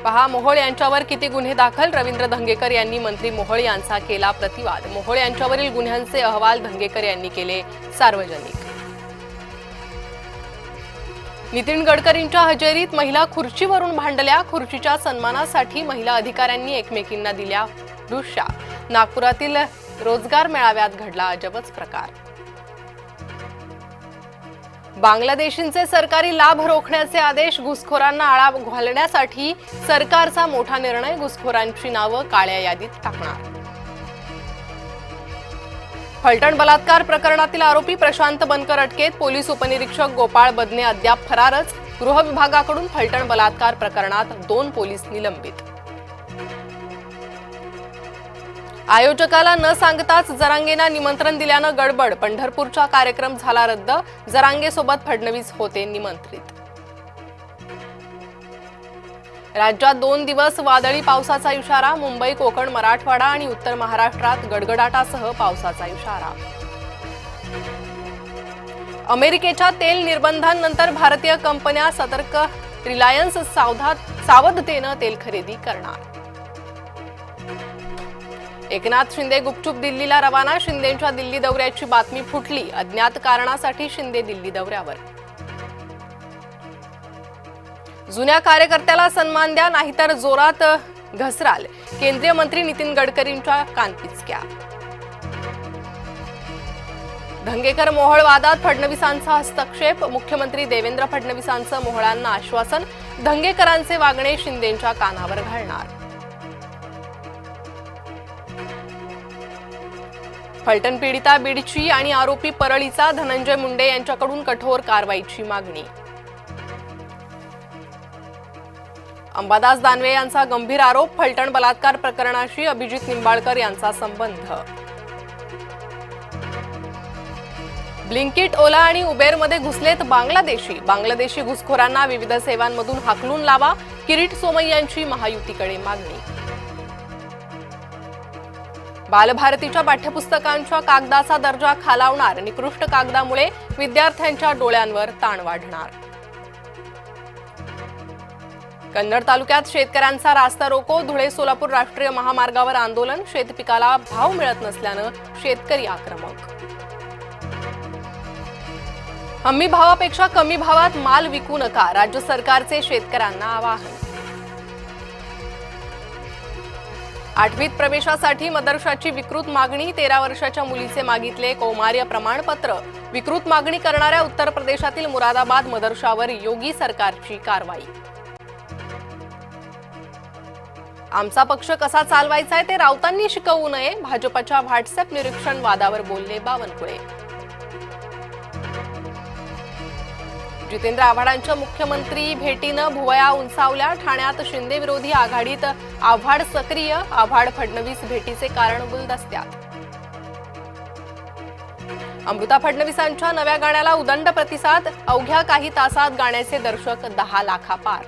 पहा, मोहोळ यांच्यावर किती गुन्हे दाखल. रवींद्र धंगेकर यांनी मंत्री मोहोळ यांचा केला प्रतिवाद. मोहोळ यांच्यावरील गुन्ह्यांचे अहवाल धंगेकर यांनी केले सार्वजनिक. नितीन गडकरींच्या हजेरीत महिला खुर्चीवरून भांडल्या. खुर्चीच्या सन्मानासाठी महिला अधिकाऱ्यांनी एकमेकींना दिल्या धुष्या. नागपुरातील रोजगार मेळाव्यात घडला अजबच प्रकार. बांगलादेशींचे सरकारी लाभ रोखण्याचे आदेश. घुसखोरांना आळा घालण्यासाठी सरकारचा मोठा निर्णय. घुसखोरांची नावं काळ्या यादीत टाकणार. फलटण बलात्कार प्रकरणातील आरोपी प्रशांत बनकर अटकेत. पोलीस उपनिरीक्षक गोपाळ बदने अद्याप फरारच. गृह विभागाकडून फलटण बलात्कार प्रकरणात 2 पोलीस निलंबित. आयोजकाला न सांगताच जरांगेंना निमंत्रण दिल्यानं गडबड. पंढरपूरचा कार्यक्रम झाला रद्द. जरांगेसोबत फडणवीस होते निमंत्रित. राज्यात 2 दिवस वादळी पावसाचा इशारा. मुंबई, कोकण, मराठवाडा आणि उत्तर महाराष्ट्रात गडगडाटासह पावसाचा इशारा. अमेरिकेच्या तेल निर्बंधांनंतर भारतीय कंपन्या सतर्क. रिलायन्स सावधतेनं तेल खरेदी करणार. एकनाथ शिंदे गुपचूप दिल्लीला रवाना. शिंदेंच्या दिल्ली दौऱ्याची बातमी फुटली. अज्ञात कारणासाठी शिंदे दिल्ली दौऱ्यावर. जुन्या कार्यकर्त्याला सन्मान द्या, नाहीतर जोरात घसराल. केंद्रीय मंत्री नितीन गडकरींच्या कानपिचक्या. धंगेकर मोहोळ वादात फडणवीसांचा हस्तक्षेप. मुख्यमंत्री देवेंद्र फडणवीसांचं मोहोळांना आश्वासन. धंगेकरांचे वागणे शिंदेंच्या कानावर घालणार. फलटण पीडिता बीडची आणि आरोपी परळीचा. धनंजय मुंडे यांच्याकडून कठोर कारवाईची मागणी. अंबादास दानवे यांचा गंभीर आरोप. फलटण बलात्कार प्रकरणाशी अभिजित निंबाळकर यांचा संबंध. ब्लिंकिट, ओला आणि उबेरमध्ये घुसलेत बांगलादेशी घुसखोरांना विविध सेवांमधून हाकलून लावा. किरीट सोमय्या यांची महायुतीकडे मागणी. बालभारतीच्या पाठ्यपुस्तकांच्या कागदाचा दर्जा खालावणार. निकृष्ट कागदामुळे विद्यार्थ्यांच्या डोळ्यांवर ताण वाढणार. कन्नड तालुक्यात शेतकऱ्यांचा रास्ता रोको. धुळे सोलापूर राष्ट्रीय महामार्गावर आंदोलन. शेतपिकाला भाव मिळत नसल्यानं शेतकरी आक्रमक. हमी भावापेक्षा कमी भावात माल विकू नका. राज्य सरकारचे शेतकऱ्यांना आवाहन. 8वीत प्रवेशासाठी मदरशाची विकृत मागणी. 13 वर्षाच्या मुलीचे मागितले कौमार्य प्रमाणपत्र. विकृत मागणी करणाऱ्या उत्तर प्रदेशातील मुरादाबाद मदरशावर योगी सरकारची कारवाई. आमचा पक्ष कसा चालवायचा आहे ते राऊतांनी शिकवू नये. भाजपच्या व्हॉट्सअप निरीक्षण वादावर बोलले बावनकुळे. जितेंद्र आव्हाडांच्या मुख्यमंत्री भेटीनं भुवया उंचावल्या. ठाण्यात शिंदे विरोधी आघाडीत आव्हाड सक्रिय. आव्हाड फडणवीस भेटीचे कारण गुलदस्त्यात. अमृता फडणवीसांच्या नव्या गाण्याला उदंड प्रतिसाद. अवघ्या काही तासात गाण्याचे दर्शक 10 लाखापार.